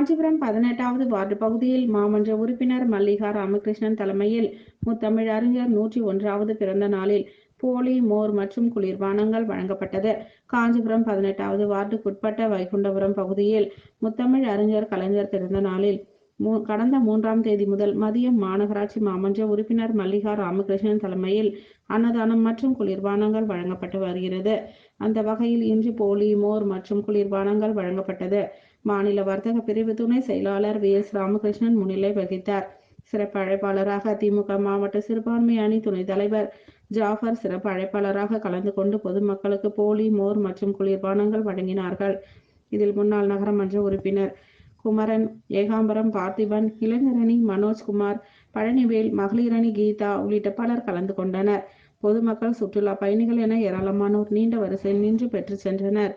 Kanchipuram 18வது ward பகுதியில் மாமன்ற உறுப்பினர் மல்லிகா ராமகிருஷ்ணன் தலைமையில் முத்தமிழ் அறிஞர் 101வது பிறந்த நாளில் போலி, மோர் மற்றும் குளிர்பானங்கள் வழங்கப்பட்டது. காஞ்சிபுரம் 18வது வார்டுக்குட்பட்ட வைகுண்டபுரம் பகுதியில் முத்தமிழ் அறிஞர் கலைஞர் பிறந்த நாளில் கடந்த 3ஆம் தேதி முதல் மதியம் மாநகராட்சி மாமன்ற உறுப்பினர் மல்லிகா ராமகிருஷ்ணன் தலைமையில் அன்னதானம் மற்றும் குளிர்பானங்கள் வழங்கப்பட்டு வருகிறது. அந்த வகையில் இன்று போலி, மோர் மற்றும் குளிர்பானங்கள் வழங்கப்பட்டது. மாநில வர்த்தக பிரிவு துணை செயலாளர் VS ராமகிருஷ்ணன் முன்னிலை வகித்தார். சிறப்பு அழைப்பாளராக திமுக மாவட்ட சிறுபான்மை அணி துணைத் தலைவர் ஜாஃபர் சிறப்பு அழைப்பாளராக கலந்து கொண்டு பொதுமக்களுக்கு போலி, மோர் மற்றும் குளிர்பானங்கள் வழங்கினார்கள். இதில் முன்னாள் நகரமன்ற உறுப்பினர் குமரன், ஏகாம்பரம் பார்த்திபன், இளைஞரணி மனோஜ்குமார், பழனிவேல், மகளிரணி கீதா உள்ளிட்ட பலர் கலந்து கொண்டனர். பொதுமக்கள், சுற்றுலா பயணிகள் என ஏராளமானோர் நீண்ட வரிசையில் நின்று பெற்று சென்றனர்.